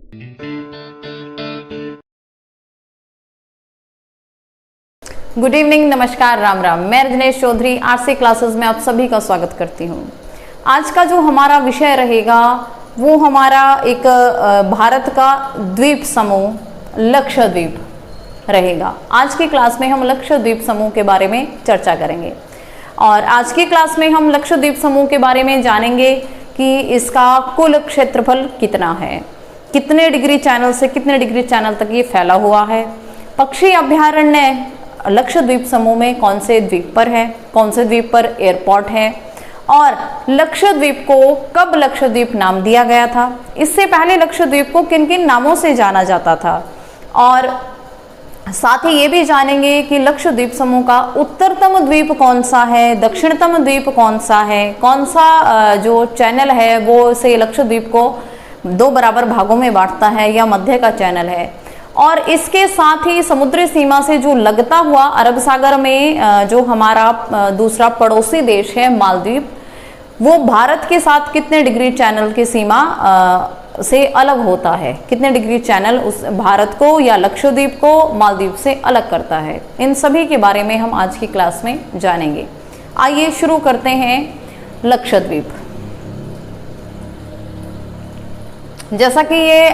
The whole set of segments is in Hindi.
गुड इवनिंग, नमस्कार, राम राम। मैं रजनीश चौधरी आरसी क्लासेस में आप सभी का स्वागत करती हूँ। आज का जो हमारा विषय रहेगा वो हमारा एक भारत का द्वीप समूह लक्षद्वीप रहेगा। आज की क्लास में हम लक्षद्वीप समूह के बारे में चर्चा करेंगे और आज की क्लास में हम लक्षद्वीप समूह के बारे में जानेंगे कि इसका कुल क्षेत्रफल कितना है, कितने डिग्री चैनल से कितने डिग्री चैनल तक ये फैला हुआ है, पक्षी अभ्यारण्य लक्षद्वीप समूह में कौन से द्वीप पर है, कौन से द्वीप पर एयरपोर्ट है और लक्षद्वीप को कब लक्षद्वीप नाम दिया गया था, इससे पहले लक्षद्वीप को किन किन नामों से जाना जाता था और साथ ही ये भी जानेंगे कि लक्षद्वीप समूह का उत्तरतम द्वीप कौन सा है, दक्षिणतम द्वीप कौन सा है, कौन सा जो चैनल है वो से लक्षद्वीप को दो बराबर भागों में बांटता है या मध्य का चैनल है और इसके साथ ही समुद्री सीमा से जो लगता हुआ अरब सागर में जो हमारा दूसरा पड़ोसी देश है मालदीव, वो भारत के साथ कितने डिग्री चैनल की सीमा से अलग होता है, कितने डिग्री चैनल उस भारत को या लक्षद्वीप को मालदीव से अलग करता है, इन सभी के बारे में हम आज की क्लास में जानेंगे। आइए शुरू करते हैं लक्षद्वीप। जैसा कि ये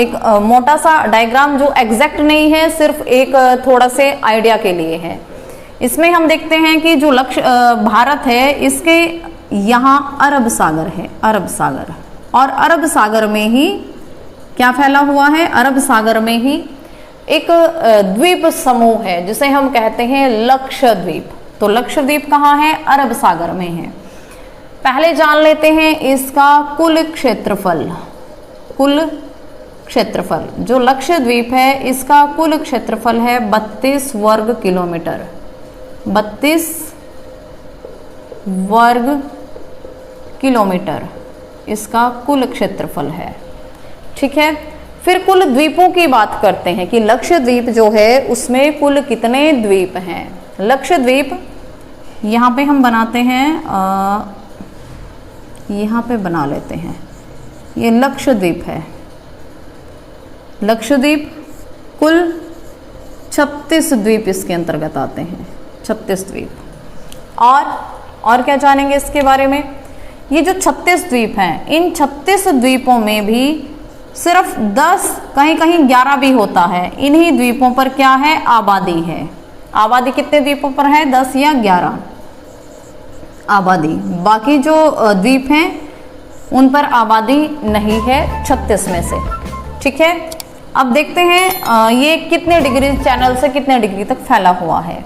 एक मोटा सा डायग्राम जो एग्जैक्ट नहीं है, सिर्फ एक थोड़ा से आइडिया के लिए है। इसमें हम देखते हैं कि जो भारत है इसके यहाँ अरब सागर है, अरब सागर, और अरब सागर में ही क्या फैला हुआ है, अरब सागर में ही एक द्वीप समूह है जिसे हम कहते हैं लक्षद्वीप। तो लक्षद्वीप कहाँ है? अरब सागर में है। पहले जान लेते हैं इसका कुल क्षेत्रफल। कुल क्षेत्रफल जो लक्षद्वीप है इसका कुल क्षेत्रफल है 32 वर्ग किलोमीटर, 32 वर्ग किलोमीटर इसका कुल क्षेत्रफल है। ठीक है, फिर कुल द्वीपों की बात करते हैं कि लक्षद्वीप जो है उसमें कुल कितने द्वीप हैं। लक्षद्वीप यहाँ पे हम बनाते हैं, यहाँ पे बना लेते हैं, ये लक्षद्वीप है। लक्षद्वीप कुल 36 द्वीप इसके अंतर्गत आते हैं, 36 द्वीप। और क्या जानेंगे इसके बारे में? ये जो 36 द्वीप हैं, इन 36 द्वीपों में भी सिर्फ 10, कहीं कहीं 11 भी होता है। इन्हीं द्वीपों पर क्या है? आबादी है। आबादी कितने द्वीपों पर है? 10 या 11 आबादी। बाकी जो द्वीप हैं उन पर आबादी नहीं है 36 में से। ठीक है, अब देखते हैं ये कितने डिग्री चैनल से कितने डिग्री तक फैला हुआ है।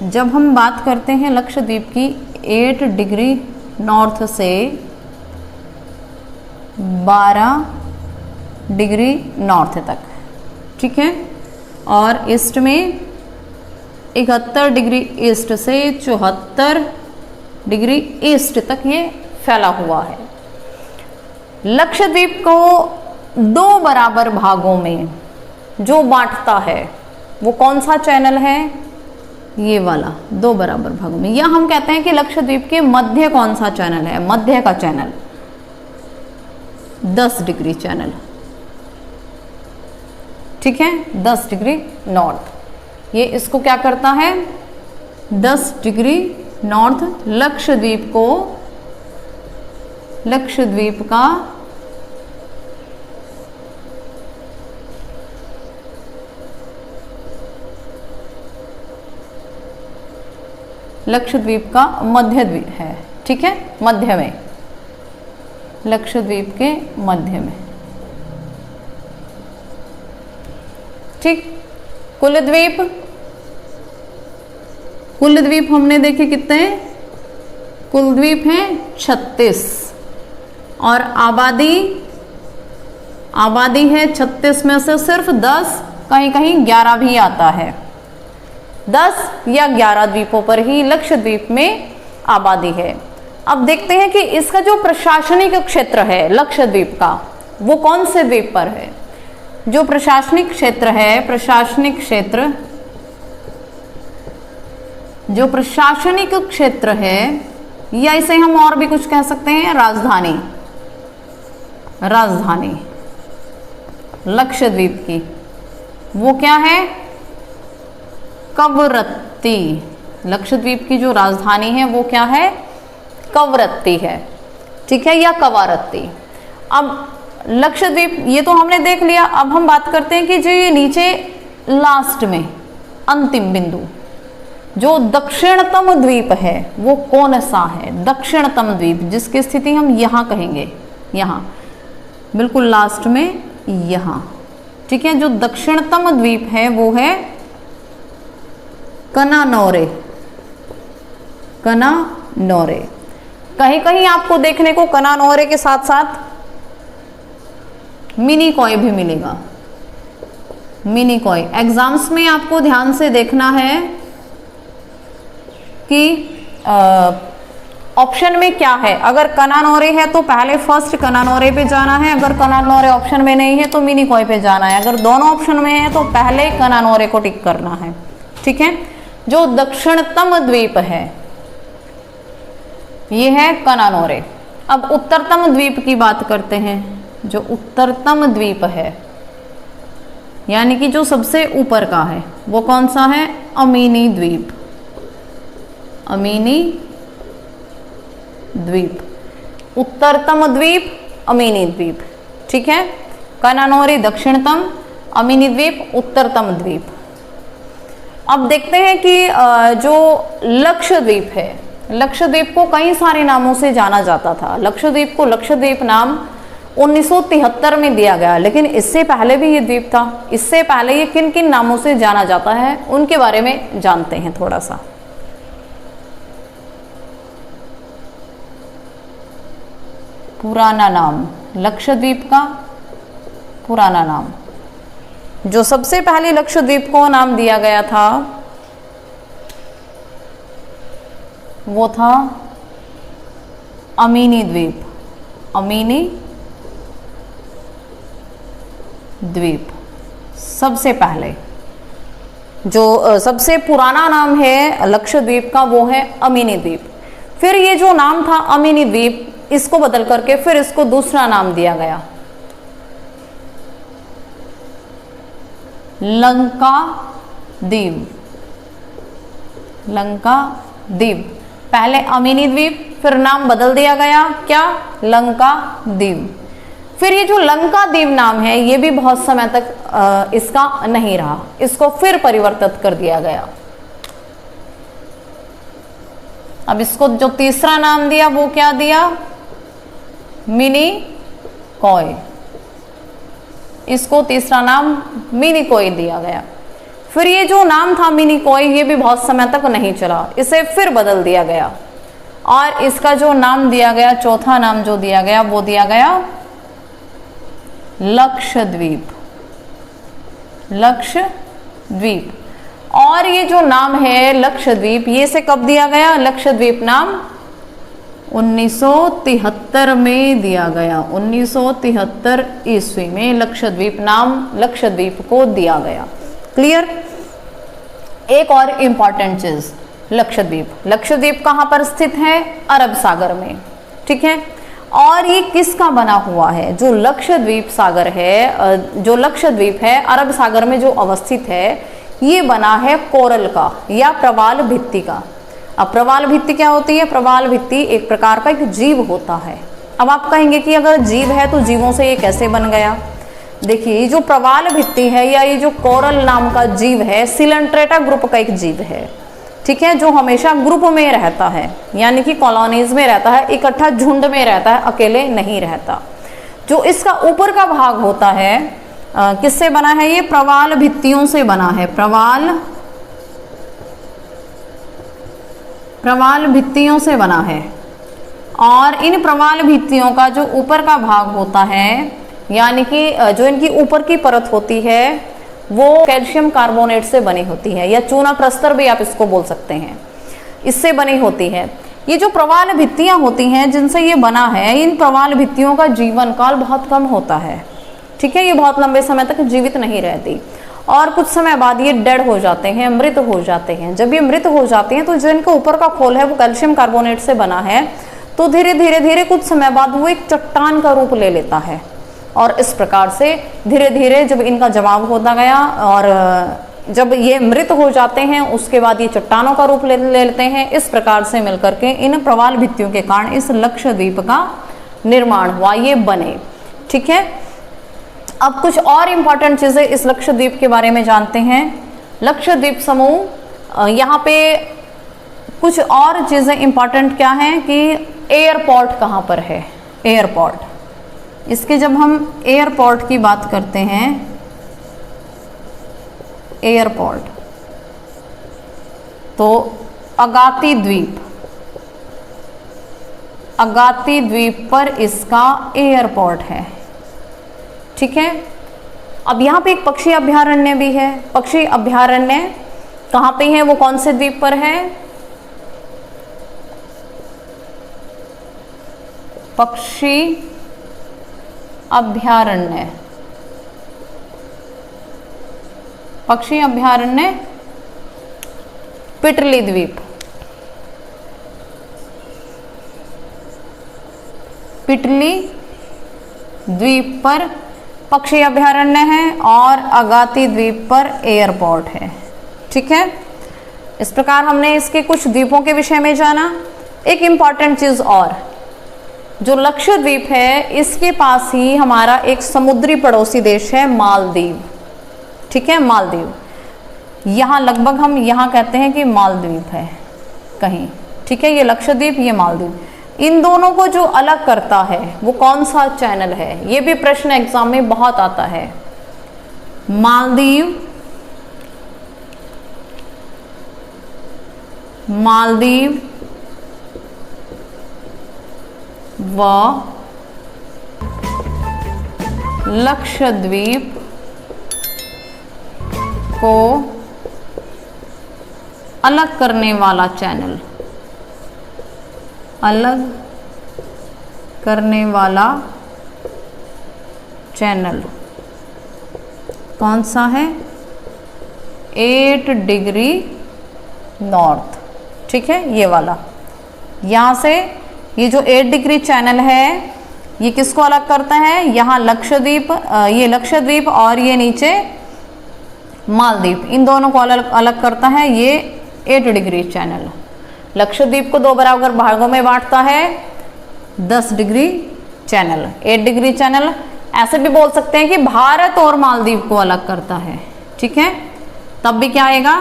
जब हम बात करते हैं लक्षद्वीप की 8 डिग्री नॉर्थ से 12 डिग्री नॉर्थ तक, ठीक है, और ईस्ट में 71 डिग्री ईस्ट से 74 डिग्री ईस्ट तक ये फैला हुआ है। लक्षद्वीप को दो बराबर भागों में जो बांटता है वो कौन सा चैनल है? ये वाला, दो बराबर भागों में। या हम कहते हैं कि लक्षद्वीप के मध्य कौन सा चैनल है? मध्य का चैनल 10 डिग्री चैनल। ठीक है, 10 डिग्री नॉर्थ, ये इसको क्या करता है? 10 डिग्री नॉर्थ लक्षद्वीप को, लक्षद्वीप का लक्षद्वीप का मध्य द्वीप है। ठीक है, मध्य में, लक्षद्वीप के मध्य में। ठीक, कुल द्वीप, कुल द्वीप हमने देखे कितने? कुल द्वीप हैं 36 और आबादी है 36 में से सिर्फ 10, कहीं कहीं 11 भी आता है। 10 या 11 द्वीपों पर ही लक्षद्वीप में आबादी है। अब देखते हैं कि इसका जो प्रशासनिक क्षेत्र है लक्षद्वीप का, वो कौन से द्वीप पर है। जो प्रशासनिक क्षेत्र है, प्रशासनिक क्षेत्र, जो प्रशासनिक क्षेत्र है, या इसे हम और भी कुछ कह सकते हैं, राजधानी, राजधानी लक्षद्वीप की, वो क्या है? कवरत्ती। लक्षद्वीप की जो राजधानी है वो क्या है? कवरत्ती है, ठीक है, या कवारत्ती। अब लक्षद्वीप ये तो हमने देख लिया। अब हम बात करते हैं कि जो ये नीचे लास्ट में अंतिम बिंदु जो दक्षिणतम द्वीप है वो कौन सा है? दक्षिणतम द्वीप जिसकी स्थिति हम यहाँ कहेंगे, यहाँ बिल्कुल लास्ट में यहाँ, ठीक है। जो दक्षिणतम द्वीप है वो है कनानौरे। कनानौरे, कहीं कहीं आपको देखने को कनानौरे के साथ साथ मिनिकॉय भी मिलेगा। मिनिकॉय एग्जाम्स में आपको ध्यान से देखना है कि ऑप्शन में क्या है। अगर कनानौरे है तो पहले फर्स्ट कनानौरे पे जाना है, अगर कनानौरे ऑप्शन में नहीं है तो मिनिकॉय पे जाना है, अगर दोनों ऑप्शन में है तो पहले कनानौरे को टिक करना है, ठीक है। जो दक्षिणतम द्वीप है ये है कनानौरे। अब उत्तरतम द्वीप की बात करते हैं। जो उत्तरतम द्वीप है यानी कि जो सबसे ऊपर का है वो कौन सा है? अमीनी द्वीप। अमीनी द्वीप, उत्तरतम द्वीप अमीनी द्वीप, ठीक है। कनानौरे दक्षिणतम, अमीनी द्वीप उत्तरतम द्वीप। अब देखते हैं कि जो लक्षद्वीप है, लक्षद्वीप को कई सारे नामों से जाना जाता था। लक्षद्वीप को लक्षद्वीप नाम 1973 में दिया गया, लेकिन इससे पहले भी ये द्वीप था। इससे पहले ये किन किन नामों से जाना जाता है उनके बारे में जानते हैं थोड़ा सा। पुराना नाम लक्षद्वीप का, पुराना नाम। जो सबसे पहले लक्षद्वीप को नाम दिया गया था वो था अमीनी द्वीप। अमीनी द्वीप सबसे पहले, जो सबसे पुराना नाम है लक्षद्वीप का वो है अमीनी द्वीप। फिर ये जो नाम था अमीनी द्वीप, इसको बदल करके फिर इसको दूसरा नाम दिया गया, लंका द्वीप। लंका द्वीप, पहले अमीनी द्वीप, फिर नाम बदल दिया गया क्या? लंका द्वीप। फिर ये जो लंका द्वीप नाम है ये भी बहुत समय तक इसका नहीं रहा, इसको फिर परिवर्तित कर दिया गया। अब इसको जो तीसरा नाम दिया वो क्या दिया? मिनिकॉय। इसको तीसरा नाम मिनिकॉय दिया गया। फिर ये जो नाम था मिनिकॉय ये भी बहुत समय तक नहीं चला, इसे फिर बदल दिया गया और इसका जो नाम दिया गया, चौथा नाम जो दिया गया वो दिया गया लक्षद्वीप। लक्षद्वीप। और ये जो नाम है लक्षद्वीप ये से कब दिया गया? लक्षद्वीप नाम 1973 में दिया गया। 1973 ईस्वी में लक्षद्वीप नाम लक्षद्वीप को दिया गया। क्लियर? एक और इंपॉर्टेंट चीज, लक्षद्वीप। लक्षद्वीप कहाँ पर स्थित है? अरब सागर में, ठीक है। और ये किसका बना हुआ है? जो लक्षद्वीप सागर है, जो लक्षद्वीप है अरब सागर में जो अवस्थित है, ये बना है कोरल का या प्रवाल भित्ति का। अब प्रवाल भित्ति क्या होती है? प्रवाल भित्ति एक प्रकार का एक जीव होता है। अब आप कहेंगे कि अगर जीव है तो जीवों से ये कैसे बन गया? देखिए, ये जो प्रवाल भित्ति है या ये जो कोरल नाम का जीव है, सिलेंट्रेटा ग्रुप का एक जीव है, ठीक है, जो हमेशा ग्रुप में रहता है, यानी कि कॉलोनीज में रहता है, इकट्ठा झुंड में रहता है, अकेले नहीं रहता। जो इसका ऊपर का भाग होता है किससे बना है? ये प्रवाल भित्तियों से बना है। प्रवाल भित्तियों से बना है। और इन प्रवाल भित्तियों का जो ऊपर का भाग होता है, यानी कि जो इनकी ऊपर की परत होती है वो कैल्शियम कार्बोनेट से बनी होती है, या चूना प्रस्तर भी आप इसको बोल सकते हैं, इससे बनी होती है। ये जो प्रवाल भित्तियां होती हैं जिनसे ये बना है, इन प्रवाल भित्तियों का जीवन काल बहुत कम होता है, ठीक है। ये बहुत लंबे समय तक जीवित नहीं रहती और कुछ समय बाद ये डेड हो जाते हैं, मृत हो जाते हैं। जब ये मृत हो जाते हैं तो जो इनका ऊपर का खोल है वो कैल्शियम कार्बोनेट से बना है, तो धीरे धीरे धीरे कुछ समय बाद वो एक चट्टान का रूप ले लेता है। और इस प्रकार से धीरे धीरे जब इनका जमाव होता गया और जब ये मृत हो जाते हैं उसके बाद ये चट्टानों का रूप ले लेते हैं। इस प्रकार से मिलकर के इन प्रवाल भित्तियों के कारण इस लक्षद्वीप का निर्माण हुआ, ये बने। ठीक है, अब कुछ और इंपॉर्टेंट चीजें इस लक्षद्वीप के बारे में जानते हैं। लक्षद्वीप समूह, यहाँ पे कुछ और चीजें इंपॉर्टेंट क्या हैं कि एयरपोर्ट कहाँ पर है। एयरपोर्ट, इसके जब हम एयरपोर्ट की बात करते हैं, एयरपोर्ट तो अगाती द्वीप, अगाती द्वीप पर इसका एयरपोर्ट है। ठीक है, अब यहाँ पे एक पक्षी अभयारण्य भी है। पक्षी अभयारण्य कहाँ पे है, वो कौन से द्वीप पर है? पक्षी अभयारण्य, पक्षी अभयारण्य पिटली द्वीप, पिटली द्वीप पर पक्षी अभयारण्य है और अगाती द्वीप पर एयरपोर्ट है। ठीक है, इस प्रकार हमने इसके कुछ द्वीपों के विषय में जाना। एक इंपॉर्टेंट चीज और, जो लक्षद्वीप है इसके पास ही हमारा एक समुद्री पड़ोसी देश है मालदीव। ठीक है, मालदीव, यहाँ लगभग हम यहाँ कहते हैं कि मालद्वीप है कहीं। ठीक है, ये लक्षद्वीप, ये मालदीव, इन दोनों को जो अलग करता है वो कौन सा चैनल है, ये भी प्रश्न एग्जाम में बहुत आता है। मालदीव, मालदीव व लक्षद्वीप को अलग करने वाला चैनल, अलग करने वाला चैनल कौन सा है? 8 डिग्री नॉर्थ। ठीक है, ये वाला, यहाँ से ये जो 8 डिग्री चैनल है ये किसको अलग करता है? यहाँ लक्षद्वीप, ये लक्षद्वीप और ये नीचे मालदीव, इन दोनों को अलग अलग करता है ये 8 डिग्री चैनल। लक्षद्वीप को 2 बराबर भागों में बांटता है 10 डिग्री चैनल, 8 डिग्री चैनल। ऐसे भी बोल सकते हैं कि भारत और मालदीव को अलग करता है। ठीक है, तब भी क्या आएगा?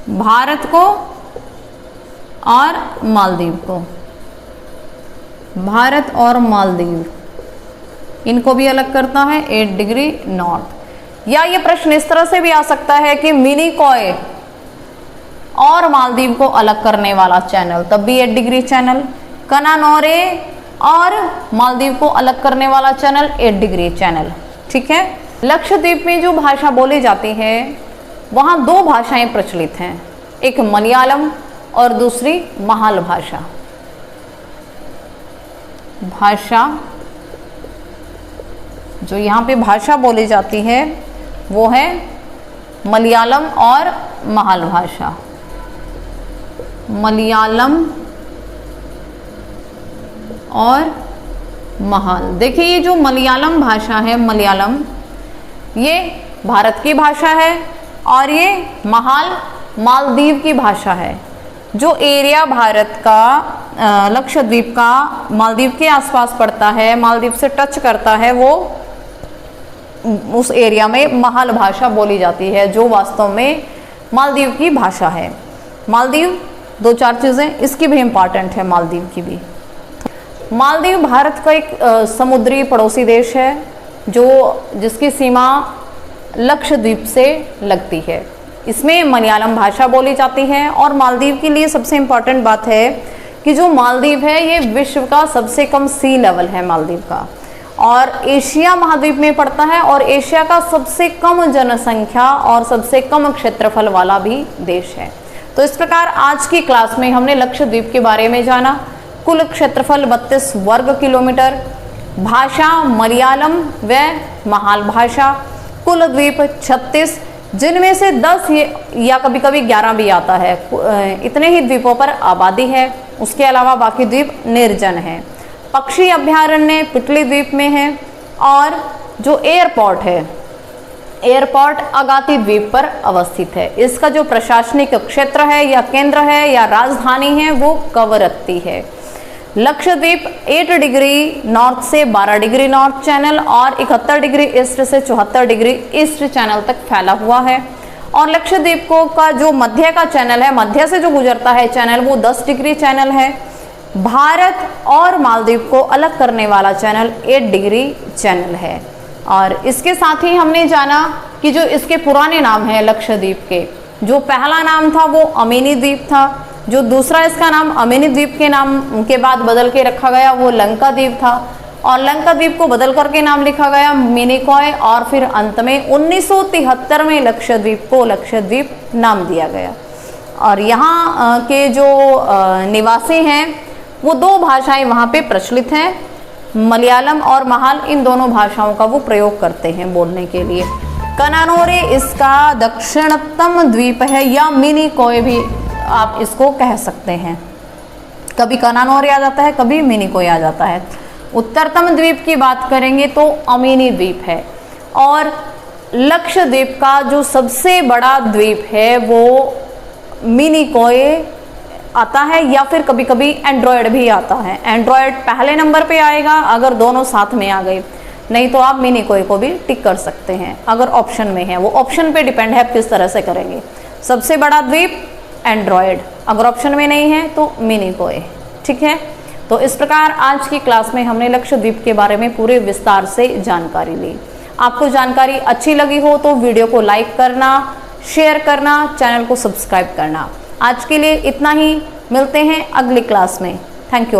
भारत को और मालदीव को, भारत और मालदीव, इनको भी अलग करता है 8 डिग्री नॉर्थ। या ये प्रश्न इस तरह से भी आ सकता है कि मिनिकॉय और मालदीव को अलग करने वाला चैनल, तब भी 8 डिग्री चैनल। कनानोरे और मालदीव को अलग करने वाला चैनल 8 डिग्री चैनल। ठीक है, लक्षद्वीप में जो भाषा बोली जाती है वहाँ 2 भाषाएं प्रचलित हैं, एक मलयालम और दूसरी महाल भाषा। भाषा, जो यहाँ पे भाषा बोली जाती है वो है मलयालम और महाल भाषा। मलयालम और महाल, देखिए ये जो मलयालम भाषा है, मलयालम ये भारत की भाषा है और ये महाल मालदीव की भाषा है। जो एरिया भारत का, लक्षद्वीप का मालदीव के आसपास पड़ता है, मालदीव से टच करता है, वो उस एरिया में महाल भाषा बोली जाती है, जो वास्तव में मालदीव की भाषा है। मालदीव, 2-4 चीज़ें इसकी भी इम्पॉर्टेंट है, मालदीव की भी। मालदीव भारत का एक समुद्री पड़ोसी देश है जिसकी सीमा लक्षद्वीप से लगती है। इसमें मलयालम भाषा बोली जाती है और मालदीव के लिए सबसे इम्पॉर्टेंट बात है कि जो मालदीव है ये विश्व का सबसे कम सी लेवल है मालदीव का, और एशिया महाद्वीप में पड़ता है और एशिया का सबसे कम जनसंख्या और सबसे कम क्षेत्रफल वाला भी देश है। तो इस प्रकार आज की क्लास में हमने लक्षद्वीप के बारे में जाना। कुल क्षेत्रफल 32 वर्ग किलोमीटर, भाषा मलयालम व महाल भाषा, कुल द्वीप 36, जिनमें से 10 या कभी कभी 11 भी आता है। इतने ही द्वीपों पर आबादी है, उसके अलावा बाकी द्वीप निर्जन है। पक्षी अभयारण्य पिटली द्वीप में है और जो एयरपोर्ट है, एयरपोर्ट अगाती द्वीप पर अवस्थित है। इसका जो प्रशासनिक क्षेत्र है या केंद्र है या राजधानी है वो कवरत्ती है। लक्षद्वीप 8 डिग्री नॉर्थ से 12 डिग्री नॉर्थ चैनल और 71 डिग्री ईस्ट से 74 डिग्री ईस्ट चैनल तक फैला हुआ है। और लक्षद्वीप को का जो मध्य का चैनल है, मध्य से जो गुजरता है चैनल, वो 10 डिग्री चैनल है। भारत और मालदीव को अलग करने वाला चैनल 8 डिग्री चैनल है। और इसके साथ ही हमने जाना कि जो इसके पुराने नाम है लक्षद्वीप के, जो पहला नाम था वो अमीनी द्वीप था, जो दूसरा इसका नाम अमीनी द्वीप के नाम के बाद बदल के रखा गया वो लंका द्वीप था, और लंका द्वीप को बदल करके नाम लिखा गया मिनिकॉय, और फिर अंत में 1973 में लक्षद्वीप को लक्षद्वीप नाम दिया गया। और यहाँ के जो निवासी हैं वो 2 भाषाएं वहाँ पे प्रचलित हैं, मलयालम और महाल, इन दोनों भाषाओं का वो प्रयोग करते हैं बोलने के लिए। कनानोरे इसका दक्षिणतम द्वीप है या मिनिकॉय भी आप इसको कह सकते हैं। कभी कनानोरे आ जाता है, कभी मिनिकॉय आ जाता है। उत्तरतम द्वीप की बात करेंगे तो अमीनी द्वीप है। और लक्षद्वीप का जो सबसे बड़ा द्वीप है वो मिनिकॉय आता है, या फिर कभी कभी एंड्रॉयड भी आता है। एंड्रॉयड पहले नंबर पे आएगा अगर दोनों साथ में आ गए, नहीं तो आप मिनिकॉय को भी टिक कर सकते हैं अगर ऑप्शन में है। वो ऑप्शन पे डिपेंड है आप किस तरह से करेंगे। सबसे बड़ा द्वीप एंड्रॉयड, अगर ऑप्शन में नहीं है तो मिनिकॉय। ठीक है, तो इस प्रकार आज की क्लास में हमने लक्षद्वीप के बारे में पूरे विस्तार से जानकारी ली। आपको जानकारी अच्छी लगी हो तो वीडियो को लाइक करना, शेयर करना, चैनल को सब्सक्राइब करना। आज के लिए इतना ही, मिलते हैं अगली क्लास में। Thank you.